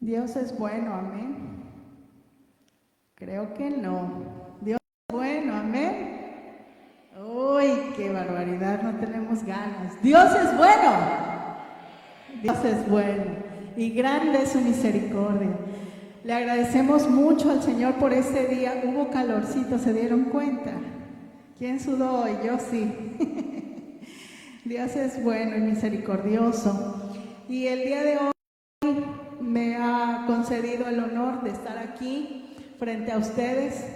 Dios es bueno, amén. Creo que no. Dios es bueno, amén. Uy, qué barbaridad, no tenemos ganas. Dios es bueno. Dios es bueno y grande es su misericordia. Le agradecemos mucho al Señor por este día. Hubo calorcito, ¿se dieron cuenta? ¿Quién sudó hoy? Yo sí. Dios es bueno y misericordioso. Y el día de hoy me ha concedido el honor de estar aquí frente a ustedes.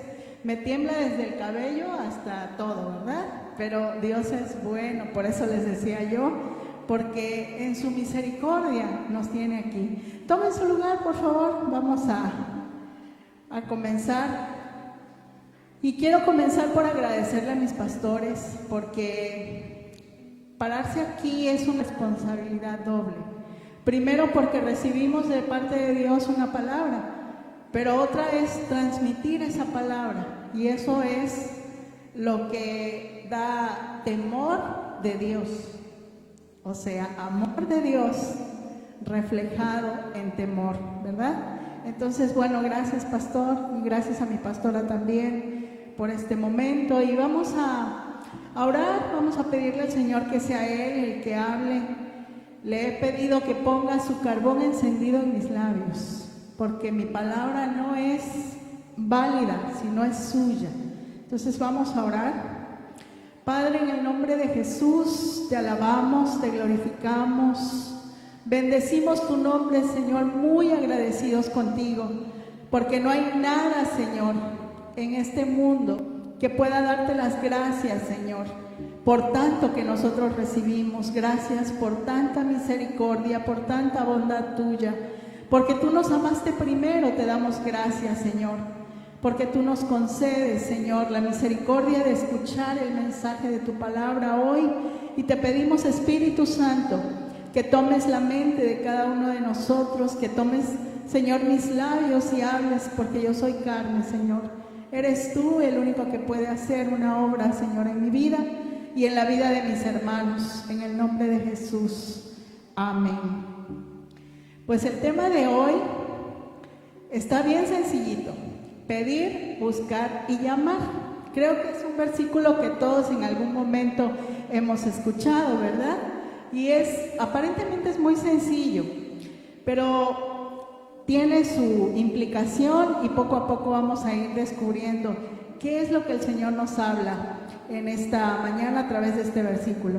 Me tiembla desde el cabello hasta todo, ¿verdad? Pero Dios es bueno, por eso les decía yo, porque en su misericordia nos tiene aquí. Tomen su lugar, por favor, vamos a comenzar. Y quiero comenzar por agradecerle a mis pastores, porque pararse aquí es una responsabilidad doble. Primero porque recibimos de parte de Dios una palabra, pero otra es transmitir esa palabra, y eso es lo que da temor de Dios, o sea, amor de Dios reflejado en temor, ¿verdad? Entonces, bueno, gracias pastor, y gracias a mi pastora también por este momento, y vamos a orar, vamos a pedirle al Señor que sea Él el que hable. Le he pedido que ponga su carbón encendido en mis labios, porque mi palabra no es válida, sino es suya. Entonces vamos a orar. Padre, en el nombre de Jesús, te alabamos, te glorificamos, bendecimos tu nombre, Señor, muy agradecidos contigo, porque no hay nada, Señor, en este mundo que pueda darte las gracias, Señor, por tanto que nosotros recibimos. Gracias por tanta misericordia, por tanta bondad tuya, porque tú nos amaste primero. Te damos gracias, Señor, porque tú nos concedes, Señor, la misericordia de escuchar el mensaje de tu palabra hoy, y te pedimos, Espíritu Santo, que tomes la mente de cada uno de nosotros, que tomes, Señor, mis labios y hables, porque yo soy carne, Señor. Eres tú el único que puede hacer una obra, Señor, en mi vida y en la vida de mis hermanos, en el nombre de Jesús. Amén. Pues el tema de hoy está bien sencillito: pedir, buscar y llamar. Creo que es un versículo que todos en algún momento hemos escuchado, ¿verdad? Y aparentemente es muy sencillo, pero tiene su implicación, y poco a poco vamos a ir descubriendo qué es lo que el Señor nos habla en esta mañana a través de este versículo.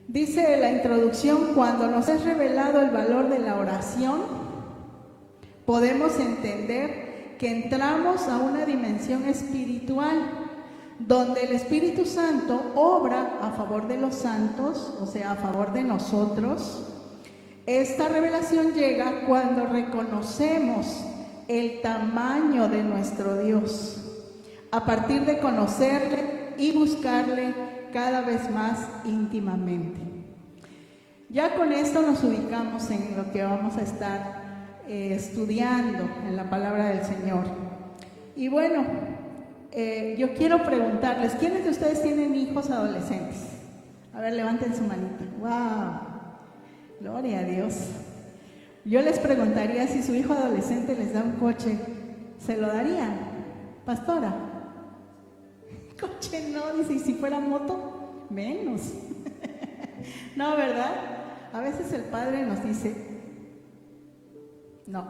Dice la introducción: cuando nos es revelado el valor de la oración, podemos entender que entramos a una dimensión espiritual donde el Espíritu Santo obra a favor de los santos, o sea, a favor de nosotros. Esta revelación llega cuando reconocemos el tamaño de nuestro Dios, a partir de conocerle y buscarle cada vez más íntimamente. Ya con esto nos ubicamos en lo que vamos a estar estudiando en la palabra del Señor. Y bueno, yo quiero preguntarles, ¿quiénes de ustedes tienen hijos adolescentes? A ver, levanten su manita. ¡Wow! Gloria a Dios. Yo les preguntaría, si su hijo adolescente les da un coche, ¿se lo darían? Pastora, coche no, dice, y si fuera moto, menos. No, ¿verdad? A veces el padre nos dice, no.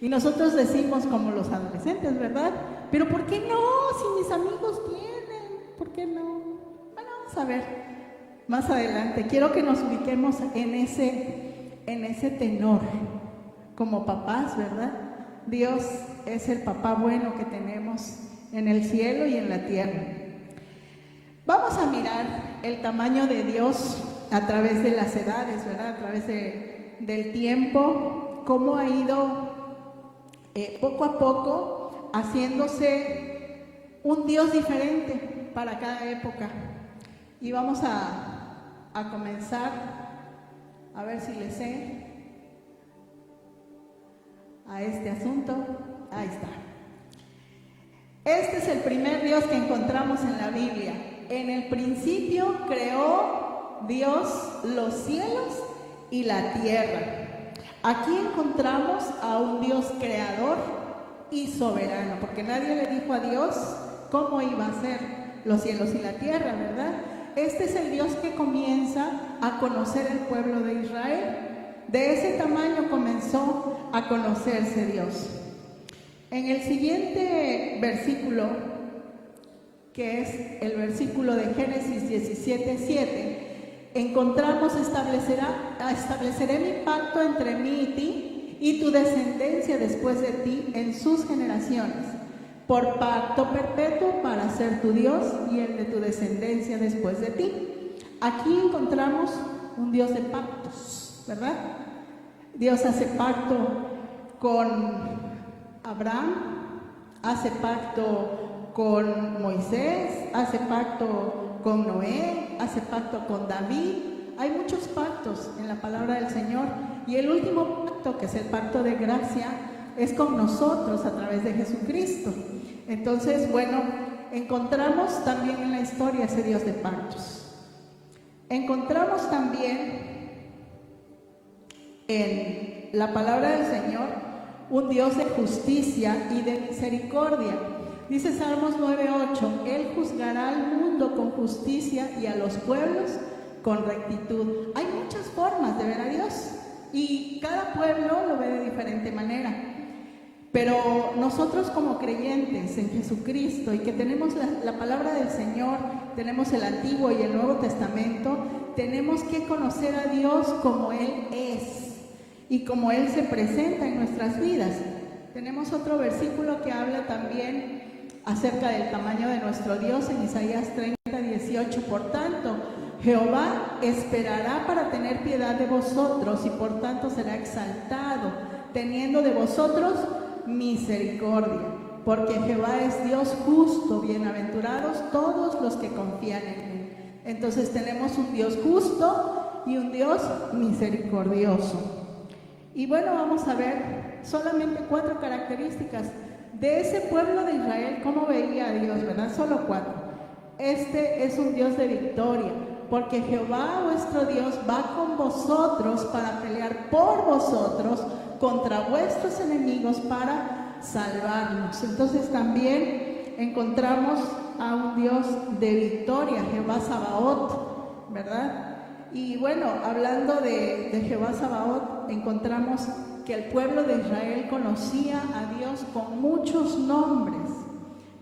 Y nosotros decimos como los adolescentes, ¿verdad? Pero ¿por qué no? Si mis amigos tienen, ¿por qué no? Bueno, vamos a ver más adelante. Quiero que nos ubiquemos en ese tenor como papás, ¿verdad? Dios es el papá bueno que tenemos en el cielo y en la tierra. Vamos a mirar el tamaño de Dios a través de las edades, ¿verdad? A través del tiempo, cómo ha ido poco a poco haciéndose un Dios diferente para cada época. Y vamos a comenzar, a ver si le sé a este asunto. Ahí está. Este es el primer Dios que encontramos en la Biblia. En el principio creó Dios los cielos y la tierra. Aquí encontramos a un Dios creador y soberano, porque nadie le dijo a Dios cómo iba a ser los cielos y la tierra, ¿verdad? Este es el Dios que comienza a conocer el pueblo de Israel. De ese tamaño comenzó a conocerse Dios. En el siguiente versículo, que es el versículo de Génesis 17:7, encontramos: estableceré mi pacto entre mí y ti y tu descendencia después de ti en sus generaciones, por pacto perpetuo para ser tu Dios y el de tu descendencia después de ti. Aquí encontramos un Dios de pactos, ¿verdad? Dios hace pacto con Abraham, hace pacto con Moisés, hace pacto con Noé, hace pacto con David. Hay muchos pactos en la palabra del Señor, y el último pacto, que es el pacto de gracia, es con nosotros a través de Jesucristo. Entonces, bueno, encontramos también en la historia ese Dios de pactos. Encontramos también en la palabra del Señor un Dios de justicia y de misericordia. Dice Salmos 9:8: Él juzgará al mundo con justicia y a los pueblos con rectitud. Hay muchas formas de ver a Dios y cada pueblo lo ve de diferente manera. Pero nosotros, como creyentes en Jesucristo y que tenemos la palabra del Señor, tenemos el Antiguo y el Nuevo Testamento, tenemos que conocer a Dios como Él es y como Él se presenta en nuestras vidas. Tenemos otro versículo que habla también acerca del tamaño de nuestro Dios en Isaías 30:18: Por tanto, Jehová esperará para tener piedad de vosotros y por tanto será exaltado, teniendo de vosotros misericordia, porque Jehová es Dios justo, bienaventurados todos los que confían en Él. Entonces tenemos un Dios justo y un Dios misericordioso. Y bueno, vamos a ver solamente 4 características de ese pueblo de Israel, cómo veía a Dios, ¿verdad? Solo 4. Este es un Dios de victoria, porque Jehová vuestro Dios va con vosotros para pelear por vosotros contra vuestros enemigos para salvarnos. Entonces también encontramos a un Dios de victoria, Jehová Sabaoth, ¿verdad? Y bueno, hablando de Jehová Sabaoth, encontramos que el pueblo de Israel conocía a Dios con muchos nombres,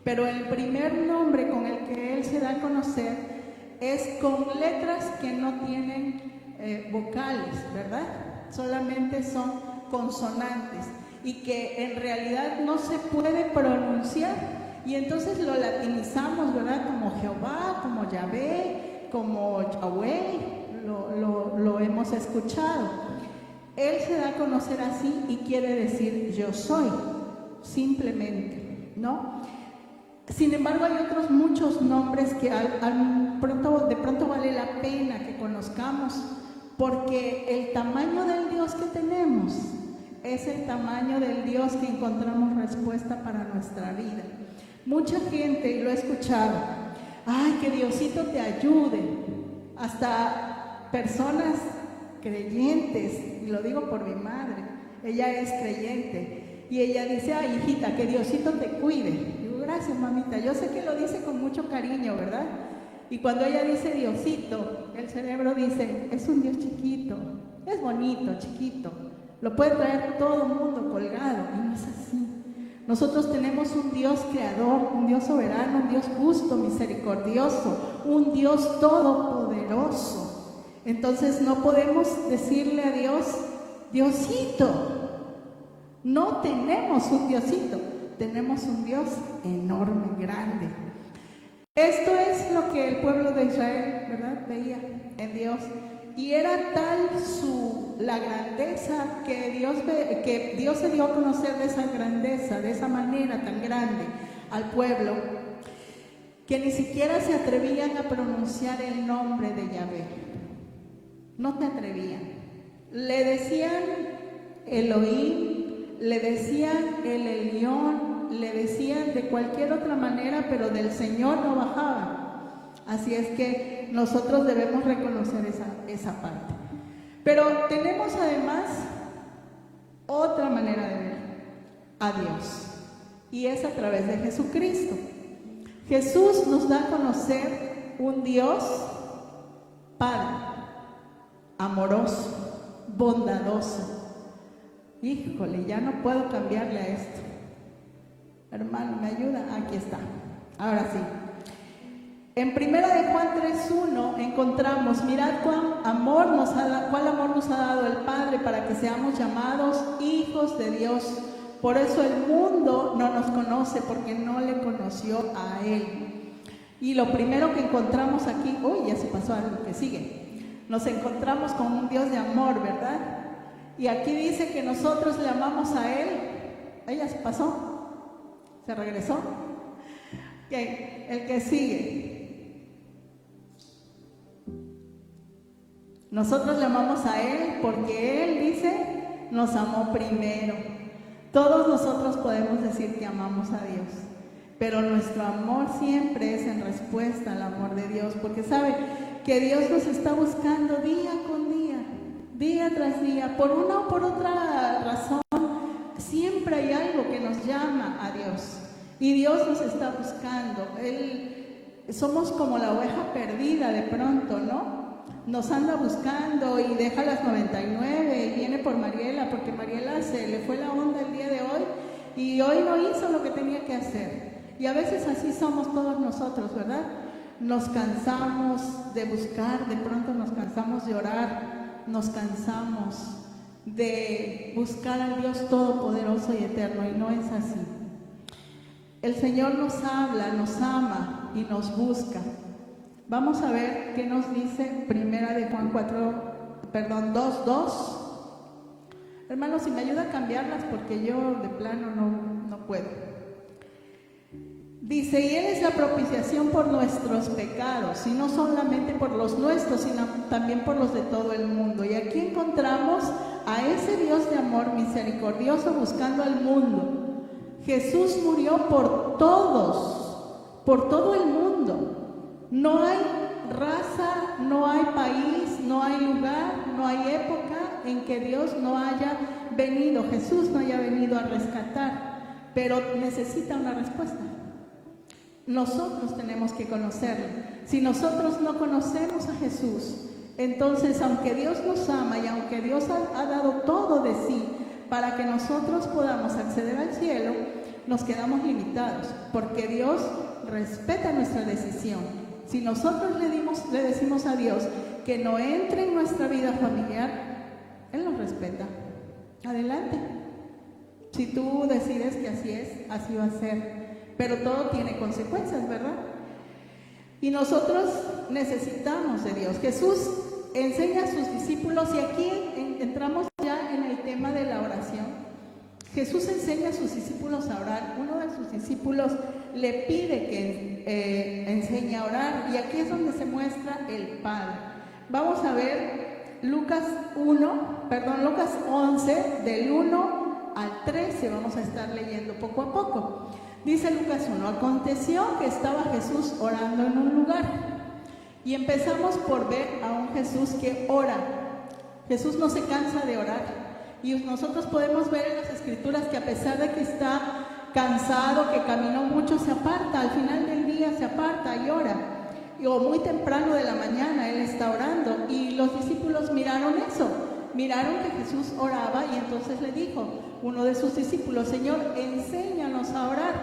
pero el primer nombre con el que Él se da a conocer es con letras que no tienen vocales, ¿verdad? Solamente son consonantes y que en realidad no se puede pronunciar, y entonces lo latinizamos, ¿verdad? Como Jehová, como Yahvé, como Yahweh, lo hemos escuchado. Él se da a conocer así y quiere decir yo soy, simplemente, ¿no? Sin embargo, hay otros muchos nombres que de pronto vale la pena que conozcamos, porque el tamaño del Dios que tenemos es el tamaño del Dios que encontramos respuesta para nuestra vida. Mucha gente, y lo he escuchado: ay, que Diosito te ayude. Hasta personas creyentes, y lo digo por mi madre, ella es creyente, y ella dice: ay, hijita, que Diosito te cuide. Digo: gracias, mamita. Yo sé que lo dice con mucho cariño, ¿verdad? Y cuando ella dice Diosito, el cerebro dice: es un Dios chiquito, es bonito, chiquito, lo puede traer todo el mundo colgado, y no es así. Nosotros tenemos un Dios creador, un Dios soberano, un Dios justo, misericordioso, un Dios todopoderoso. Entonces no podemos decirle a Dios: Diosito. No tenemos un Diosito, tenemos un Dios enorme, grande. Esto es lo que el pueblo de Israel, ¿verdad?, veía en Dios. Y era tal la grandeza que Dios se dio a conocer de esa grandeza, de esa manera tan grande al pueblo, que ni siquiera se atrevían a pronunciar el nombre de Yahvé. No te atrevían. Le decían Elohim, le decían el Elión, le decían de cualquier otra manera, pero del Señor no bajaban. Así es que nosotros debemos reconocer esa parte. Pero tenemos además otra manera de ver a Dios, y es a través de Jesucristo. Jesús nos da a conocer un Dios Padre, amoroso, bondadoso. Híjole, ya no puedo cambiarle a esto. Hermano, ¿me ayuda? Aquí está. Ahora sí. En 1 de Juan 3:1 encontramos: mirad cuál amor nos ha dado el Padre para que seamos llamados hijos de Dios. Por eso el mundo no nos conoce, porque no le conoció a Él. Y lo primero que encontramos aquí, ya se pasó algo que sigue. Nos encontramos con un Dios de amor, ¿verdad? Y aquí dice que nosotros le amamos a Él. ¿Ella se pasó? ¿Se regresó? Ok, el que sigue. Nosotros le amamos a Él porque Él, dice, nos amó primero. Todos nosotros podemos decir que amamos a Dios, pero nuestro amor siempre es en respuesta al amor de Dios, porque sabe que Dios nos está buscando día con día, día tras día, por una o por otra razón. Siempre hay algo que nos llama a Dios, y Dios nos está buscando. Somos como la oveja perdida de pronto, ¿no? Nos anda buscando y deja las 99 y viene por Mariela, porque Mariela se le fue la onda el día de hoy y hoy no hizo lo que tenía que hacer. Y a veces así somos todos nosotros, ¿verdad? Nos cansamos de buscar, de pronto nos cansamos de orar, nos cansamos de buscar al Dios Todopoderoso y Eterno, y no es así. El Señor nos habla, nos ama y nos busca. Vamos a ver qué nos dice 1 de Juan 2:2. Hermanos, si me ayuda a cambiarlas, porque yo de plano no puedo. Dice: y Él es la propiciación por nuestros pecados, y no solamente por los nuestros, sino también por los de todo el mundo. Y aquí encontramos a ese Dios de amor misericordioso buscando al mundo. Jesús murió por todos, por todo el mundo. No hay raza, no hay país, no hay lugar, no hay época en que Dios no haya venido, Jesús no haya venido a rescatar, pero necesita una respuesta. Nosotros tenemos que conocerlo. Si nosotros no conocemos a Jesús, entonces aunque Dios nos ama y aunque Dios ha dado todo de sí para que nosotros podamos acceder al cielo, nos quedamos limitados, porque Dios respeta nuestra decisión. Si nosotros le decimos a Dios que no entre en nuestra vida familiar, Él nos respeta. Adelante. Si tú decides que así es, así va a ser. Pero todo tiene consecuencias, ¿verdad? Y nosotros necesitamos de Dios. Jesús enseña a sus discípulos, y aquí entramos ya en el tema de la oración. Jesús enseña a sus discípulos a orar. Uno de sus discípulos le pide que enseñe a orar, y aquí es donde se muestra el Padre. Vamos a ver Lucas 11, del 1 al 13, vamos a estar leyendo poco a poco. Dice Lucas 1: aconteció que estaba Jesús orando en un lugar, y empezamos por ver a un Jesús que ora. Jesús no se cansa de orar. Y nosotros podemos ver en las Escrituras que a pesar de que está cansado, que caminó mucho, se aparta, al final del día se aparta y ora. O muy temprano de la mañana Él está orando, y los discípulos miraron eso, miraron que Jesús oraba, y entonces le dijo uno de sus discípulos: Señor, enséñanos a orar,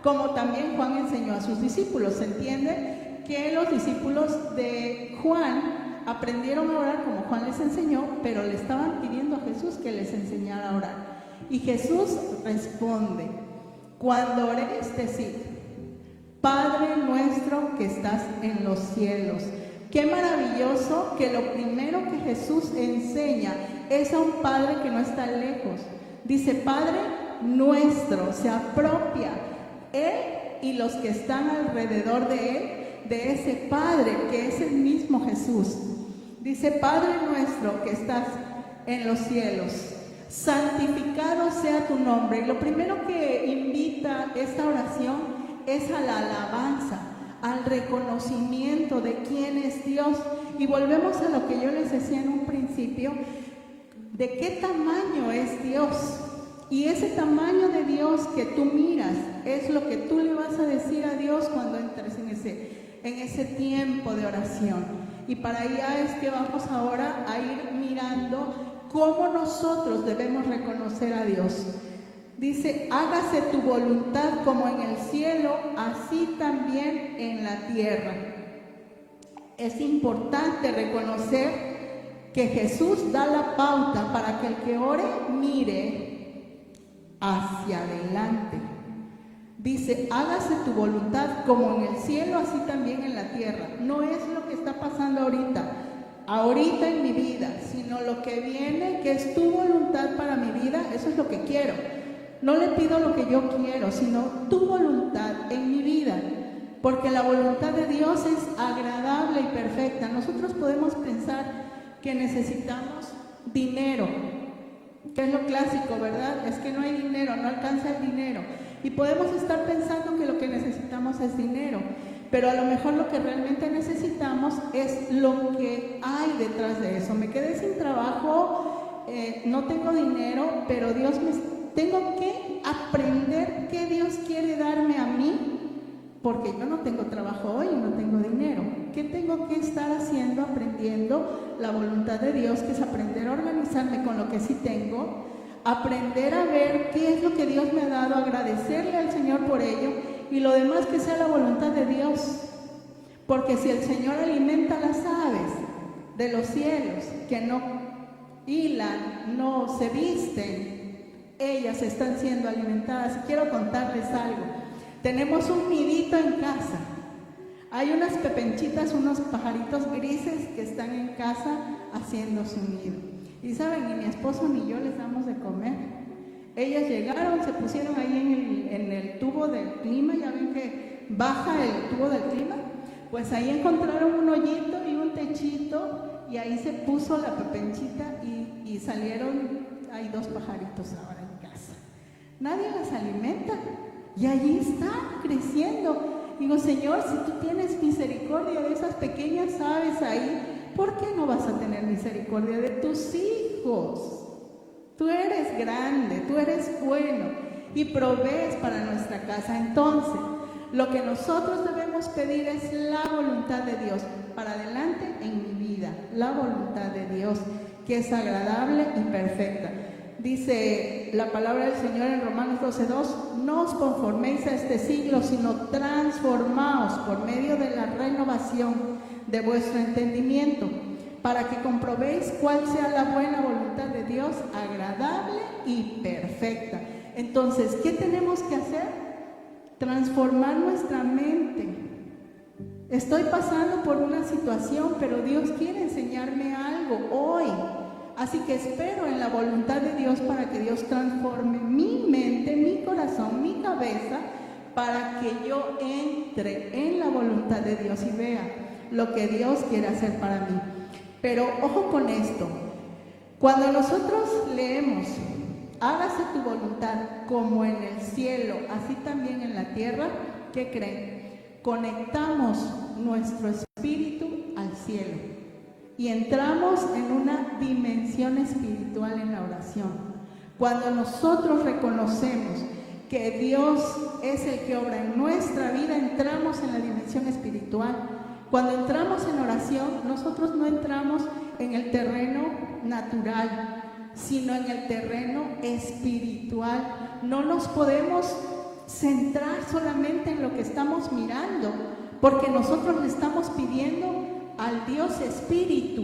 como también Juan enseñó a sus discípulos. Se entiende que los discípulos de Juan aprendieron a orar como Juan les enseñó, pero le estaban pidiendo a Jesús que les enseñara a orar. Y Jesús responde: cuando oréis, decid: Padre nuestro que estás en los cielos. Qué maravilloso que lo primero que Jesús enseña es a un Padre que no está lejos. Dice Padre nuestro, se apropia Él y los que están alrededor de Él, de ese Padre que es el mismo Jesús. Dice: Padre nuestro que estás en los cielos, santificado sea tu nombre. Y lo primero que invita esta oración es a la alabanza, al reconocimiento de quién es Dios. Y volvemos a lo que yo les decía en un principio. de qué tamaño es Dios. Y ese tamaño de Dios que tú miras es lo que tú le vas a decir a Dios cuando entres en ese tiempo de oración. Y para allá es que vamos ahora a ir mirando cómo nosotros debemos reconocer a Dios. Dice, hágase tu voluntad como en el cielo, así también en la tierra. Es importante reconocer que Jesús da la pauta para que el que ore mire hacia adelante. Dice, hágase tu voluntad como en el cielo, así también en la tierra. No es lo que está pasando ahorita en mi vida, sino lo que viene, que es tu voluntad para mi vida. Eso es lo que quiero. No le pido lo que yo quiero, sino tu voluntad en mi vida, porque la voluntad de Dios es agradable y perfecta. Nosotros podemos pensar que necesitamos dinero, que es lo clásico, ¿verdad? Es que no hay dinero, no alcanza el dinero. Y podemos estar pensando que lo que necesitamos es dinero, pero a lo mejor lo que realmente necesitamos es lo que hay detrás de eso. Me quedé sin trabajo, no tengo dinero, pero tengo que aprender qué Dios quiere darme a mí, porque yo no tengo trabajo hoy y no tengo dinero. ¿Qué tengo que estar haciendo? Aprendiendo la voluntad de Dios, que es aprender a organizarme con lo que sí tengo, aprender a ver qué es lo que Dios me ha dado, agradecerle al Señor por ello, y lo demás que sea la voluntad de Dios. Porque si el Señor alimenta las aves de los cielos, que no hilan, no se visten, ellas están siendo alimentadas. Y quiero contarles algo. Tenemos un nidito en casa. Hay unas pepenchitas, unos pajaritos grises que están en casa haciendo su nido. Y saben, ni mi esposo ni yo les damos de comer. Ellas llegaron, se pusieron ahí en el tubo del clima, ya ven que baja el tubo del clima. Pues ahí encontraron un hoyito y un techito, y ahí se puso la pepenchita y salieron, hay 2 pajaritos ahora en casa. Nadie las alimenta. Y allí están creciendo. Digo, Señor, si tú tienes misericordia de esas pequeñas aves ahí, ¿por qué no vas a tener misericordia de tus hijos? Tú eres grande, tú eres bueno y provees para nuestra casa. Entonces, lo que nosotros debemos pedir es la voluntad de Dios para adelante en mi vida. La voluntad de Dios, que es agradable y perfecta. Dice la palabra del Señor en Romanos 12:2, no os conforméis a este siglo, sino transformaos por medio de la renovación de vuestro entendimiento, para que comprobéis cuál sea la buena voluntad de Dios, agradable y perfecta. Entonces, ¿qué tenemos que hacer? Transformar nuestra mente. Estoy pasando por una situación, pero Dios quiere enseñarme algo hoy. Así que espero en la voluntad de Dios para que Dios transforme mi mente, mi corazón, mi cabeza, para que yo entre en la voluntad de Dios y vea lo que Dios quiere hacer para mí. Pero ojo con esto, cuando nosotros leemos, hágase tu voluntad como en el cielo, así también en la tierra, ¿qué creen? Conectamos nuestro espíritu al cielo. Y entramos en una dimensión espiritual en la oración. Cuando nosotros reconocemos que Dios es el que obra en nuestra vida, entramos en la dimensión espiritual. Cuando entramos en oración, nosotros no entramos en el terreno natural, sino en el terreno espiritual. No nos podemos centrar solamente en lo que estamos mirando, porque nosotros le estamos pidiendo al Dios espíritu,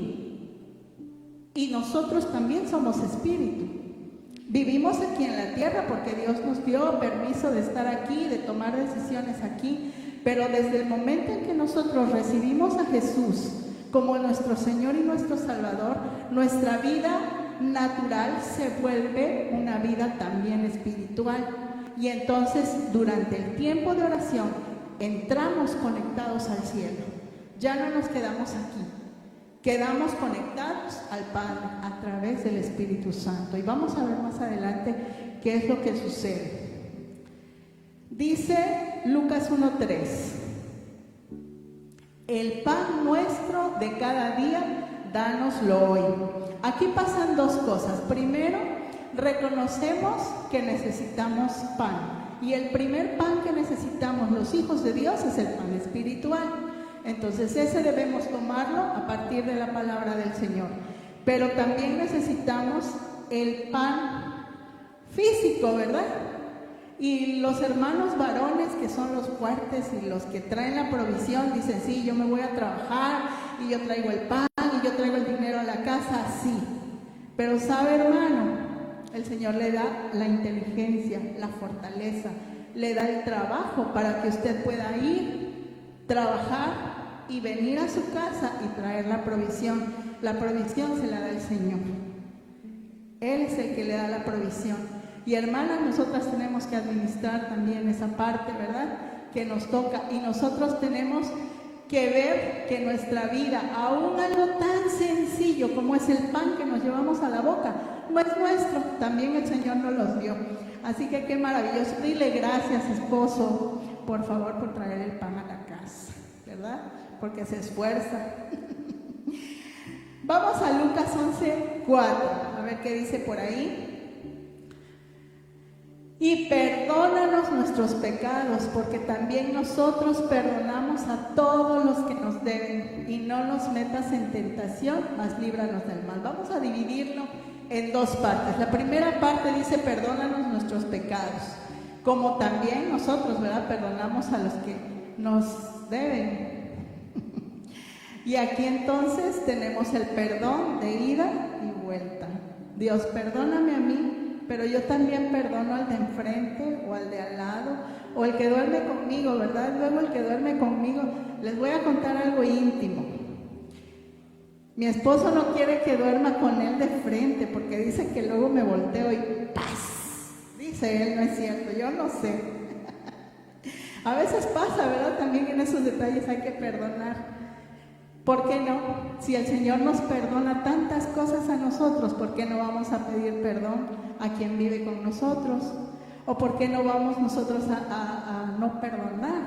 y nosotros también somos espíritu. Vivimos aquí en la tierra porque Dios nos dio permiso de estar aquí, de tomar decisiones aquí, pero desde el momento en que nosotros recibimos a Jesús como nuestro Señor y nuestro Salvador, nuestra vida natural se vuelve una vida también espiritual. Y entonces, durante el tiempo de oración, entramos conectados al cielo. Ya no nos quedamos aquí, quedamos conectados al Padre a través del Espíritu Santo. Y vamos a ver más adelante qué es lo que sucede. Dice Lucas 1:3, el pan nuestro de cada día dánoslo hoy. Aquí pasan dos cosas. Primero, reconocemos que necesitamos pan. Y el primer pan que necesitamos los hijos de Dios es el pan espiritual. Entonces ese debemos tomarlo a partir de la palabra del Señor. Pero también necesitamos el pan físico, ¿verdad? Y los hermanos varones, que son los fuertes y los que traen la provisión, dicen, sí, yo me voy a trabajar y yo traigo el pan y yo traigo el dinero a la casa, sí. Pero sabe, hermano, el Señor le da la inteligencia, la fortaleza, le da el trabajo para que usted pueda ir, trabajar y venir a su casa y traer la provisión. La provisión se la da el Señor. Él es el que le da la provisión. Y hermanas, nosotras tenemos que administrar también esa parte, ¿verdad? Que nos toca. Y nosotros tenemos que ver que nuestra vida, aún algo tan sencillo como es el pan que nos llevamos a la boca, no es nuestro, también el Señor nos los dio. Así que qué maravilloso. Dile gracias, esposo, por favor, por traer el pan a la casa, ¿verdad? Porque se esfuerza. Vamos a Lucas 11:4, a ver qué dice por ahí. Y perdónanos nuestros pecados, porque también nosotros perdonamos a todos los que nos deben, y no nos metas en tentación, mas líbranos del mal. Vamos a dividirlo en dos partes. La primera parte dice, perdónanos nuestros pecados, como también nosotros, ¿verdad? Perdonamos a los que nos deben. Y aquí entonces tenemos el perdón de ida y vuelta. Dios, perdóname a mí, pero yo también perdono al de enfrente o al de al lado o el que duerme conmigo, ¿verdad? Luego el que duerme conmigo, les voy a contar algo íntimo. Mi esposo no quiere que duerma con él de frente porque dice que luego me volteo y ¡paz! Dice él, no es cierto, yo no sé. A veces pasa, ¿verdad? También en esos detalles hay que perdonar. ¿Por qué no? Si el Señor nos perdona tantas cosas a nosotros, ¿por qué no vamos a pedir perdón a quien vive con nosotros? ¿O por qué no vamos nosotros a no perdonar?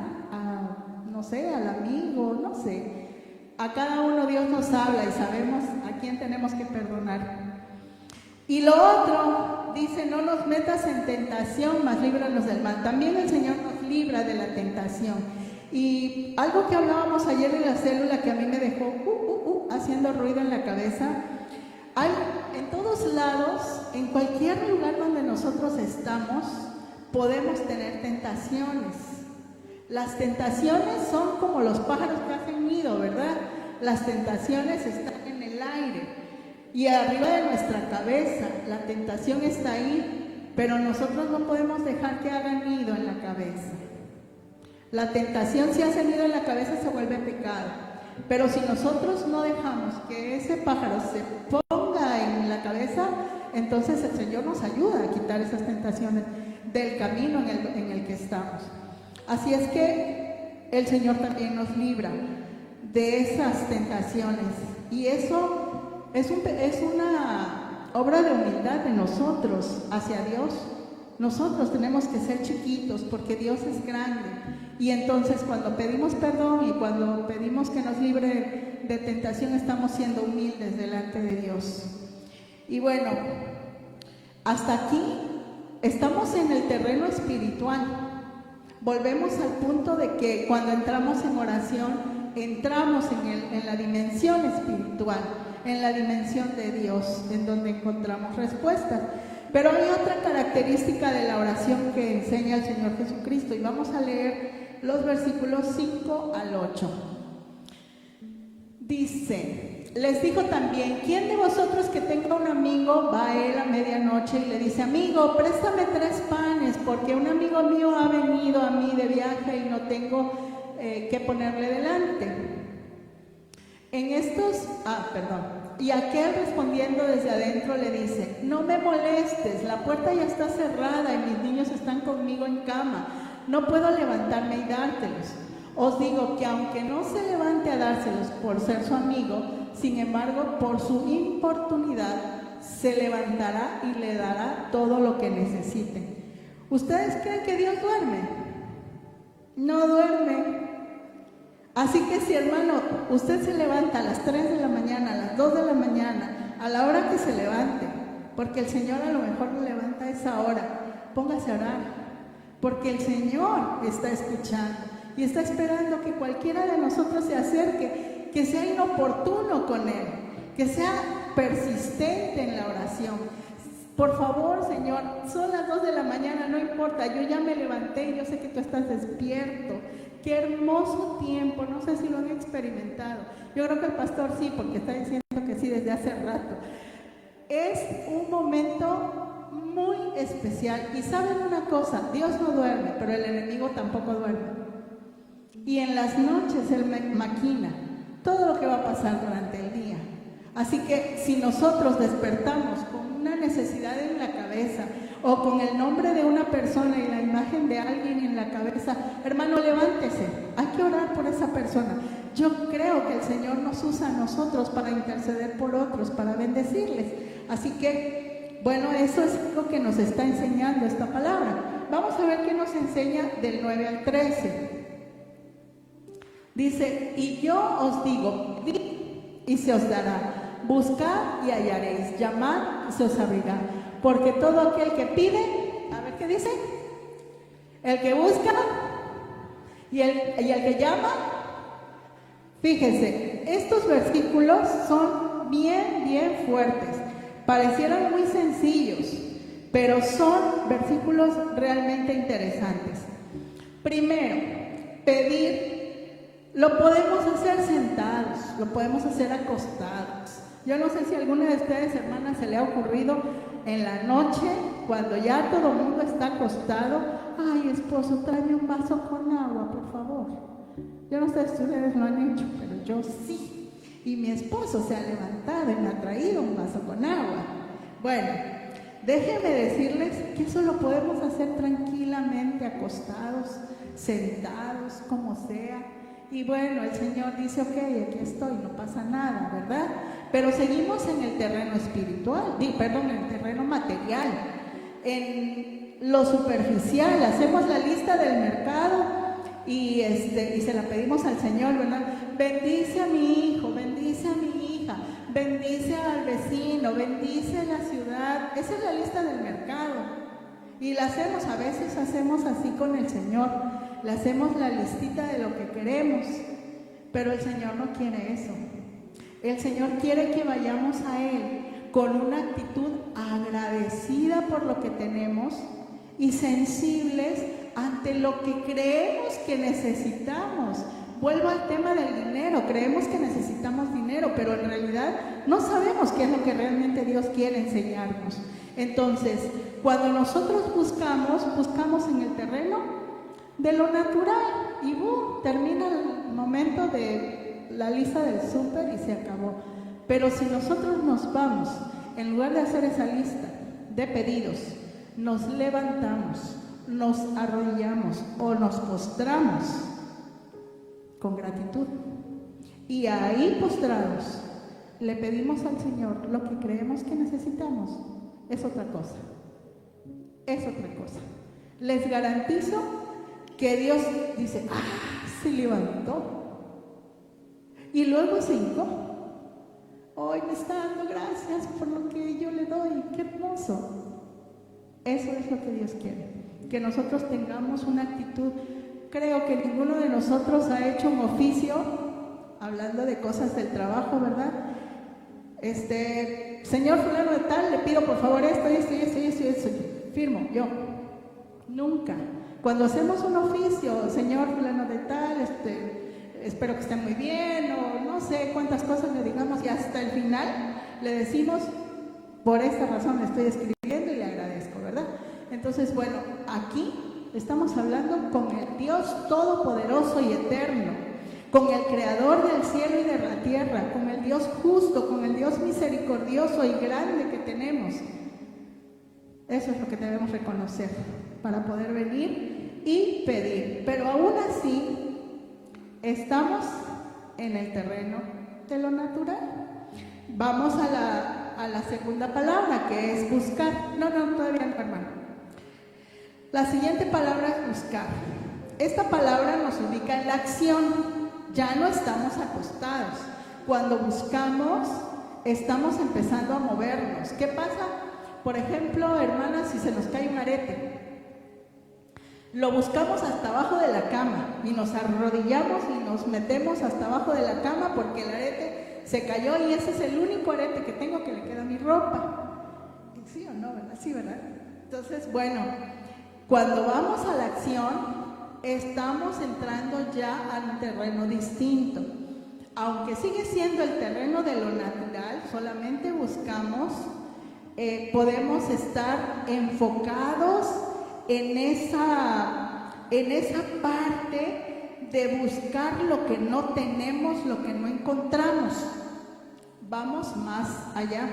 No sé, al amigo, no sé. A cada uno Dios nos habla y sabemos a quién tenemos que perdonar. Y lo otro, dice, no nos metas en tentación, mas líbranos del mal. También el Señor nos libra de la tentación. Y algo que hablábamos ayer en la célula que a mí me dejó haciendo ruido en la cabeza, hay en todos lados, en cualquier lugar donde nosotros estamos, podemos tener tentaciones. Las tentaciones son como los pájaros que hacen nido, ¿verdad? Las tentaciones están en el aire y arriba de nuestra cabeza. La tentación está ahí, pero nosotros no podemos dejar que haga nido en la cabeza. La tentación, si hace nido en la cabeza, se vuelve pecado. Pero si nosotros no dejamos que ese pájaro se ponga en la cabeza, entonces el Señor nos ayuda a quitar esas tentaciones del camino en el que estamos. Así es que el Señor también nos libra de esas tentaciones. Y eso es una obra de humildad de nosotros hacia Dios. Nosotros tenemos que ser chiquitos porque Dios es grande. Y entonces cuando pedimos perdón y cuando pedimos que nos libre de tentación, estamos siendo humildes delante de Dios. Y bueno, hasta aquí estamos en el terreno espiritual. Volvemos al punto de que cuando entramos en oración, entramos en la dimensión espiritual, en la dimensión de Dios, en donde encontramos respuestas. Pero hay otra característica de la oración que enseña el Señor Jesucristo, y vamos a leer los versículos 5 al 8. Dice, les dijo también, ¿quién de vosotros que tenga un amigo va a él a medianoche y le dice, amigo, préstame 3 panes, porque un amigo mío ha venido a mí de viaje y no tengo que ponerle delante? Y aquel respondiendo desde adentro le dice, no me molestes, la puerta ya está cerrada y mis niños están conmigo en cama, no puedo levantarme y dártelos. Os digo que aunque no se levante a dárselos por ser su amigo, sin embargo, por su importunidad, se levantará y le dará todo lo que necesite. ¿Ustedes creen que Dios duerme? No duerme. Así que si, hermano, usted se levanta a las 3 de la mañana, a las 2 de la mañana, a la hora que se levante, porque el Señor a lo mejor lo levanta a esa hora, póngase a orar, porque el Señor está escuchando y está esperando que cualquiera de nosotros se acerque, que sea inoportuno con Él, que sea persistente en la oración. Por favor, Señor, son las 2 de la mañana, no importa, yo ya me levanté y yo sé que tú estás despierto. Qué hermoso tiempo, no sé si lo han experimentado. Yo creo que el pastor sí, porque está diciendo que sí desde hace rato. Es un momento muy especial. Y saben una cosa, Dios no duerme, pero el enemigo tampoco duerme. Y en las noches Él maquina todo lo que va a pasar durante el día. Así que si nosotros despertamos con una necesidad en la cabeza, o con el nombre de una persona y la imagen de alguien en la cabeza, hermano, levántese, hay que orar por esa persona. Yo creo que el Señor nos usa a nosotros para interceder por otros, para bendecirles. Así que, bueno, eso es lo que nos está enseñando esta palabra. Vamos a ver qué nos enseña del 9 al 13. Dice, y yo os digo, pedid y se os dará, buscad y hallaréis, llamad y se os abrirá. Porque todo aquel que pide, a ver qué dice, el que busca y el que llama. Fíjense, estos versículos son bien fuertes. Parecieran muy sencillos, pero son versículos realmente interesantes. Primero, pedir, lo podemos hacer sentados, lo podemos hacer acostados. Yo no sé si a alguna de ustedes, hermanas, se le ha ocurrido en la noche, cuando ya todo el mundo está acostado, ay, esposo, tráeme un vaso con agua, por favor. Yo no sé si ustedes lo han hecho, pero yo sí. Y mi esposo se ha levantado y me ha traído un vaso con agua. Bueno, déjenme decirles que eso lo podemos hacer tranquilamente, acostados, sentados, como sea. Y bueno, el Señor dice, ok, aquí estoy, no pasa nada, ¿verdad? Pero seguimos en el terreno espiritual, en el terreno material, en lo superficial. Hacemos la lista del mercado y se la pedimos al Señor, ¿verdad? Bendice a mi hijo, bendice a mi hija, bendice al vecino, bendice la ciudad. Esa es la lista del mercado. Y la hacemos, a veces hacemos así con el Señor. Le hacemos la listita de lo que queremos, pero el Señor no quiere eso. El Señor quiere que vayamos a Él con una actitud agradecida por lo que tenemos y sensibles ante lo que creemos que necesitamos. Vuelvo al tema del dinero, creemos que necesitamos dinero, pero en realidad no sabemos qué es lo que realmente Dios quiere enseñarnos. Entonces, cuando nosotros buscamos en el terreno de lo natural y termina el momento de la lista del súper y se acabó. Pero si nosotros nos vamos, en lugar de hacer esa lista de pedidos, nos levantamos, nos arrodillamos o nos postramos con gratitud y ahí postrados le pedimos al Señor lo que creemos que necesitamos, es otra cosa. Les garantizo que Dios dice, se levantó y luego se hincó. Hoy me está dando gracias por lo que yo le doy, qué hermoso. Eso es lo que Dios quiere, que nosotros tengamos una actitud. Creo que ninguno de nosotros ha hecho un oficio, hablando de cosas del trabajo, ¿verdad? Señor fulano de tal, le pido por favor esto, firmo, yo. Nunca. Cuando hacemos un oficio, señor fulano de tal, espero que esté muy bien, o no sé cuántas cosas le digamos, y hasta el final le decimos, por esta razón le estoy escribiendo y le agradezco, ¿verdad? Entonces, bueno, aquí estamos hablando con el Dios todopoderoso y eterno, con el creador del cielo y de la tierra, con el Dios justo, con el Dios misericordioso y grande que tenemos. Eso es lo que debemos reconocer para poder venir y pedir. Pero aún así, estamos en el terreno de lo natural. Vamos a la segunda palabra, que es buscar. No, todavía no, hermano. La siguiente palabra es buscar. Esta palabra nos ubica en la acción. ya no estamos acostados. Cuando buscamos, estamos empezando a movernos. ¿Qué pasa? Por ejemplo, hermanas, si se nos cae un arete, lo buscamos hasta abajo de la cama y nos arrodillamos y nos metemos hasta abajo de la cama porque el arete se cayó y ese es el único arete que tengo que le queda a mi ropa. ¿Sí o no, verdad? Sí, ¿verdad? Entonces, bueno, cuando vamos a la acción, estamos entrando ya a un terreno distinto. Aunque sigue siendo el terreno de lo natural, solamente buscamos, podemos estar enfocados en esa parte de buscar lo que no tenemos, lo que no encontramos. Vamos más allá.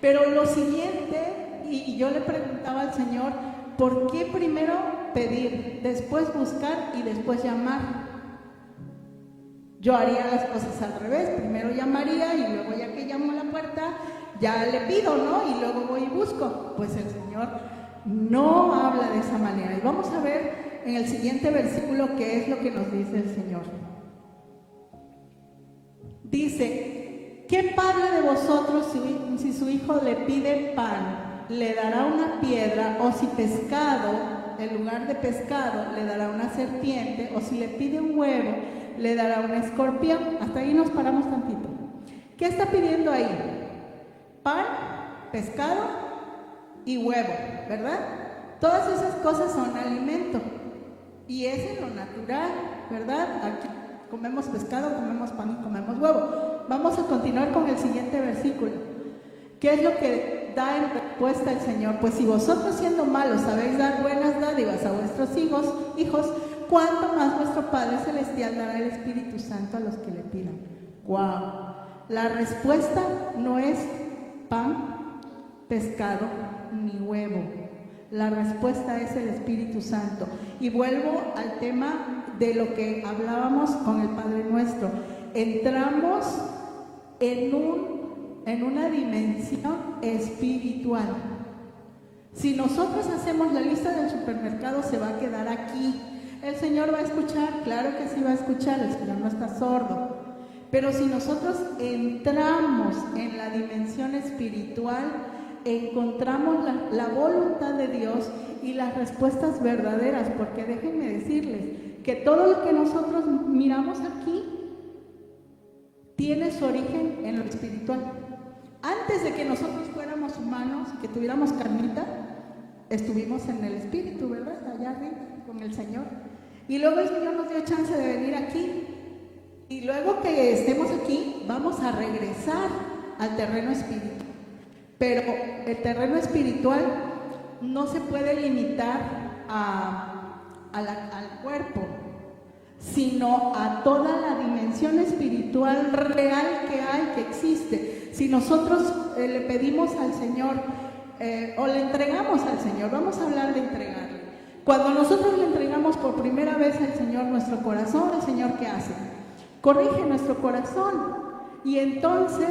Pero lo siguiente, y yo le preguntaba al Señor, ¿por qué primero pedir, después buscar y después llamar? Yo haría las cosas al revés, primero llamaría y luego ya que llamo a la puerta, ya le pido, ¿no? Y luego voy y busco. Pues el Señor no habla de esa manera. Y vamos a ver en el siguiente versículo qué es lo que nos dice el Señor. Dice, ¿qué padre de vosotros si su hijo le pide pan, le dará una piedra? O si pescado, en lugar de pescado, le dará una serpiente? O si le pide un huevo, le dará un escorpión. Hasta ahí nos paramos tantito. ¿Qué está pidiendo ahí? Pan, pescado y huevo, ¿verdad? Todas esas cosas son alimento y es en lo natural, ¿verdad? Aquí comemos pescado, comemos pan y comemos huevo. Vamos a continuar con el siguiente versículo. ¿Qué es lo que da en respuesta el Señor? Pues si vosotros siendo malos sabéis dar buenas dádivas a vuestros hijos, ¿cuánto más vuestro Padre Celestial dará el Espíritu Santo a los que le pidan? ¡Wow! La respuesta no es pan, pescado ni huevo. La respuesta es el Espíritu Santo. Y vuelvo al tema de lo que hablábamos con el Padre Nuestro. Entramos en una dimensión espiritual. Si nosotros hacemos la lista del supermercado, se va a quedar aquí. ¿El Señor va a escuchar? Claro que sí va a escuchar, el Señor no está sordo. Pero si nosotros entramos en la dimensión espiritual, encontramos la voluntad de Dios y las respuestas verdaderas, porque déjenme decirles que todo lo que nosotros miramos aquí tiene su origen en lo espiritual. Antes de que nosotros fuéramos humanos, que tuviéramos carnita, estuvimos en el espíritu, ¿verdad? Allá arriba, con el Señor. Y luego el Señor nos dio chance de venir aquí. Y luego que estemos aquí, vamos a regresar al terreno espiritual. Pero el terreno espiritual no se puede limitar al cuerpo, sino a toda la dimensión espiritual real que hay, que existe. Si nosotros le pedimos al Señor o le entregamos al Señor, vamos a hablar de entregarle. Cuando nosotros le entregamos por primera vez al Señor nuestro corazón, ¿el Señor qué hace? Corrige nuestro corazón y entonces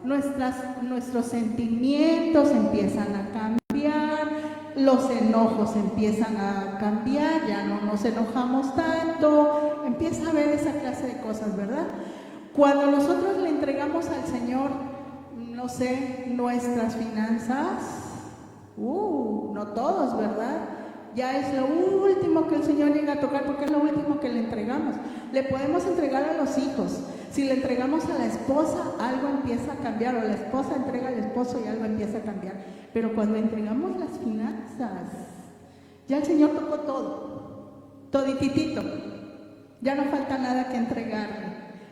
nuestros sentimientos empiezan a cambiar, los enojos empiezan a cambiar, ya no nos enojamos tanto, empieza a haber esa clase de cosas, ¿verdad? Cuando nosotros le entregamos al Señor, no sé, nuestras finanzas, no todos, ¿verdad? Ya es lo último que el Señor llega a tocar porque es lo último que le entregamos. Le podemos entregar a los hijos. Si le entregamos a la esposa, algo empieza a cambiar, o la esposa entrega al esposo y algo empieza a cambiar. Pero cuando entregamos las finanzas, ya el Señor tocó todo, todititito. Ya no falta nada que entregarle.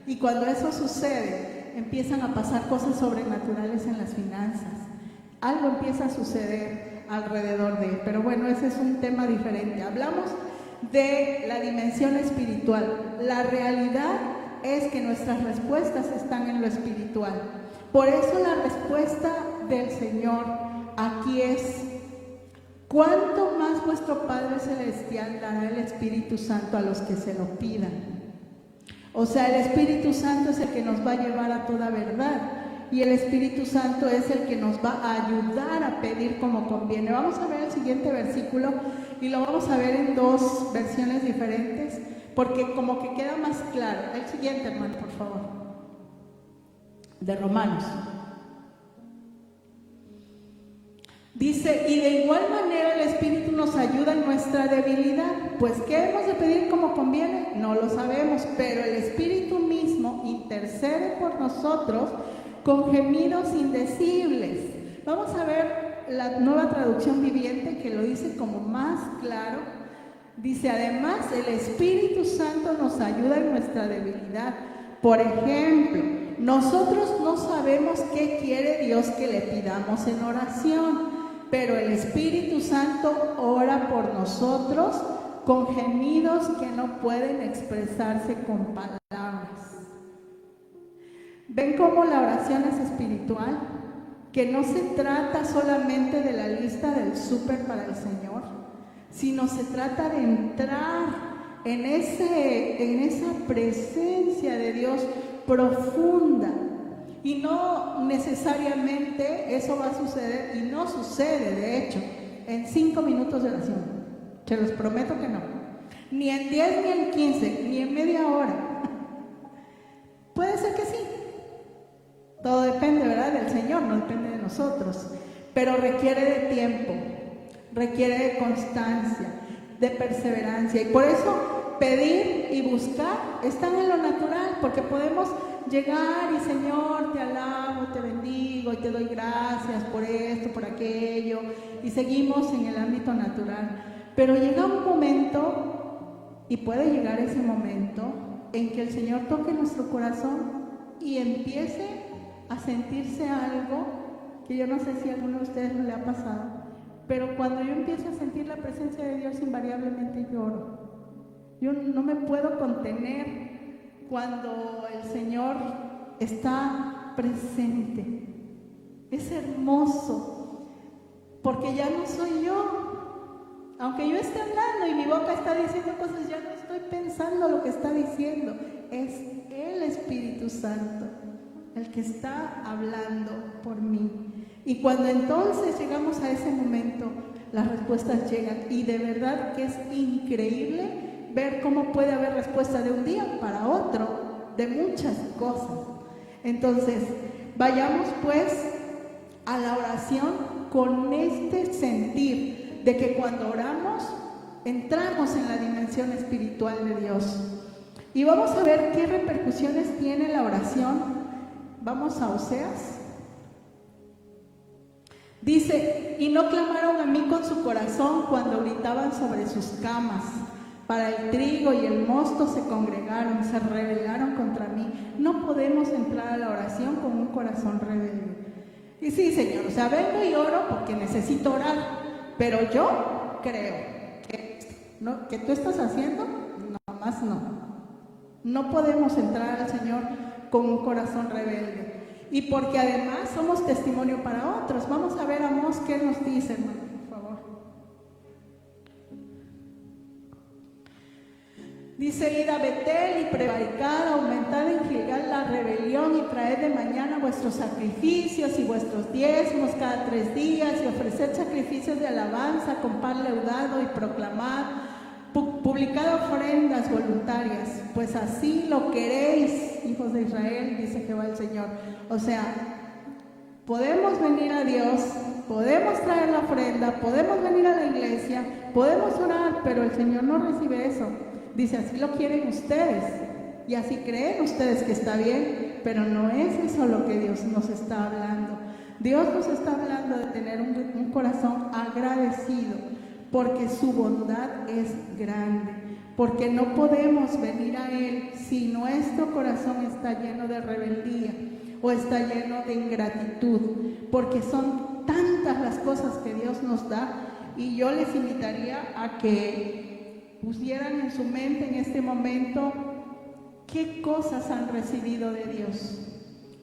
Y cuando eso sucede, empiezan a pasar cosas sobrenaturales en las finanzas. Algo empieza a suceder alrededor de él. Pero bueno, ese es un tema diferente. Hablamos de la dimensión espiritual. La realidad es que nuestras respuestas están en lo espiritual. Por eso la respuesta del Señor aquí es: ¿cuánto más vuestro Padre Celestial dará el Espíritu Santo a los que se lo pidan? O sea, el Espíritu Santo es el que nos va a llevar a toda verdad. Y el Espíritu Santo es el que nos va a ayudar a pedir como conviene. Vamos a ver el siguiente versículo y lo vamos a ver en dos versiones diferentes. porque como que queda más claro. El siguiente, hermano, por favor. De Romanos. Dice, y de igual manera el Espíritu nos ayuda en nuestra debilidad. Pues, ¿qué hemos de pedir como conviene? No lo sabemos, pero el Espíritu mismo intercede por nosotros con gemidos indecibles. Vamos a ver la Nueva Traducción Viviente, que lo dice como más claro. Dice, además, el Espíritu Santo nos ayuda en nuestra debilidad. Por ejemplo, nosotros no sabemos qué quiere Dios que le pidamos en oración, pero el Espíritu Santo ora por nosotros con gemidos que no pueden expresarse con palabras. ¿Ven cómo la oración es espiritual? Que no se trata solamente de la lista del súper para el Señor, sino se trata de entrar en esa presencia de Dios profunda. Y no necesariamente eso va a suceder, y no sucede, de hecho, en 5 minutos de oración. Se los prometo que no. Ni en 10, ni en 15, ni en media hora. Puede ser que sí. Todo depende, ¿verdad?, del Señor, no depende de nosotros. Pero requiere de tiempo, requiere de constancia, de perseverancia. Y por eso pedir y buscar están en lo natural, porque podemos llegar y Señor, te alabo, te bendigo y te doy gracias por esto, por aquello, y seguimos en el ámbito natural. Pero llega un momento, y puede llegar ese momento, en que el Señor toque nuestro corazón y empiece a sentirse algo que yo no sé si a alguno de ustedes no le ha pasado, pero cuando yo empiezo a sentir la presencia de Dios, invariablemente lloro. Yo no me puedo contener cuando el Señor está presente. Es hermoso, porque ya no soy yo. Aunque yo esté hablando y mi boca está diciendo cosas, ya no estoy pensando lo que está diciendo. Es el Espíritu Santo el que está hablando por mí. Y cuando entonces llegamos a ese momento, las respuestas llegan. Y de verdad que es increíble ver cómo puede haber respuesta de un día para otro, de muchas cosas. Entonces, vayamos pues a la oración con este sentir de que cuando oramos, entramos en la dimensión espiritual de Dios. Y vamos a ver qué repercusiones tiene la oración. Vamos a Oseas. Dice, y no clamaron a mí con su corazón cuando gritaban sobre sus camas. Para el trigo y el mosto se congregaron, se rebelaron contra mí. No podemos entrar a la oración con un corazón rebelde. Y sí, Señor, o sea, vengo y oro porque necesito orar, pero yo creo que tú estás haciendo, no más no. No podemos entrar al Señor con un corazón rebelde. Y porque además somos testimonio para otros. Vamos a ver Amós qué nos dice, hermano, por favor. Dice, id a Betel y prevaricad, aumentad en Gilgal la rebelión y traed de mañana vuestros sacrificios y vuestros diezmos cada 3 días y ofreced sacrificios de alabanza con pan leudado y proclamad, publicad ofrendas voluntarias, pues así lo queréis, hijos de Israel, dice Jehová el Señor. O sea, podemos venir a Dios, podemos traer la ofrenda, podemos venir a la iglesia, podemos orar, pero el Señor no recibe eso. Dice, así lo quieren ustedes y así creen ustedes que está bien, pero no es eso lo que Dios nos está hablando. Dios nos está hablando de tener un corazón agradecido, porque su bondad es grande, porque no podemos venir a Él si nuestro corazón está lleno de rebeldía o está lleno de ingratitud, porque son tantas las cosas que Dios nos da. Y yo les invitaría a que pusieran en su mente en este momento qué cosas han recibido de Dios,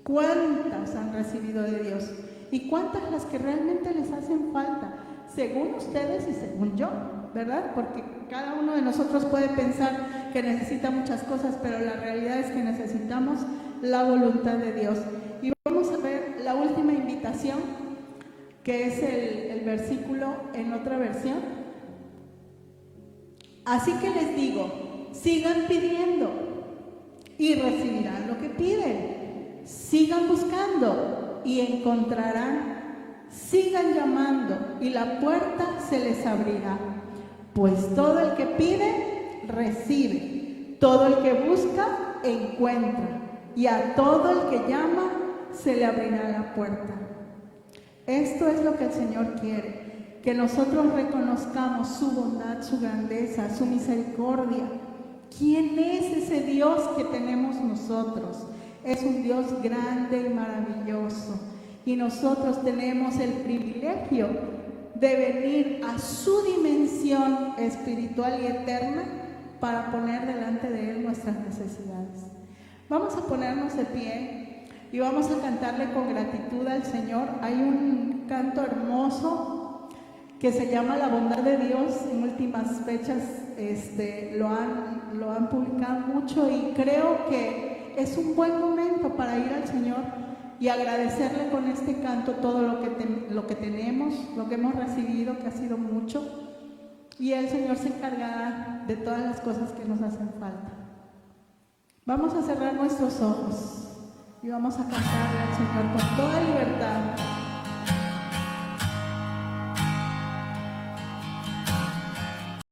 cuántas han recibido de Dios y cuántas las que realmente les hacen falta, según ustedes y según yo, ¿verdad? Porque cada uno de nosotros puede pensar que necesita muchas cosas, pero la realidad es que necesitamos la voluntad de Dios. Y vamos a ver la última invitación, que es el versículo en otra versión. Así que les digo, sigan pidiendo y recibirán lo que piden. Sigan buscando y encontrarán. Sigan llamando y la puerta se les abrirá. Pues todo el que pide, recibe. Todo el que busca, encuentra. Y a todo el que llama, se le abrirá la puerta. Esto es lo que el Señor quiere, que nosotros reconozcamos su bondad, su grandeza, su misericordia. ¿Quién es ese Dios que tenemos nosotros? Es un Dios grande y maravilloso. Y nosotros tenemos el privilegio de venir a su dimensión espiritual y eterna para poner delante de Él nuestras necesidades. Vamos a ponernos de pie y vamos a cantarle con gratitud al Señor. Hay un canto hermoso que se llama La bondad de Dios. En últimas fechas lo han publicado mucho y creo que es un buen momento para ir al Señor y agradecerle con este canto todo lo que tenemos, lo que hemos recibido, que ha sido mucho, y el Señor se encargará de todas las cosas que nos hacen falta. Vamos a cerrar nuestros ojos y vamos a cantarle al Señor con toda libertad.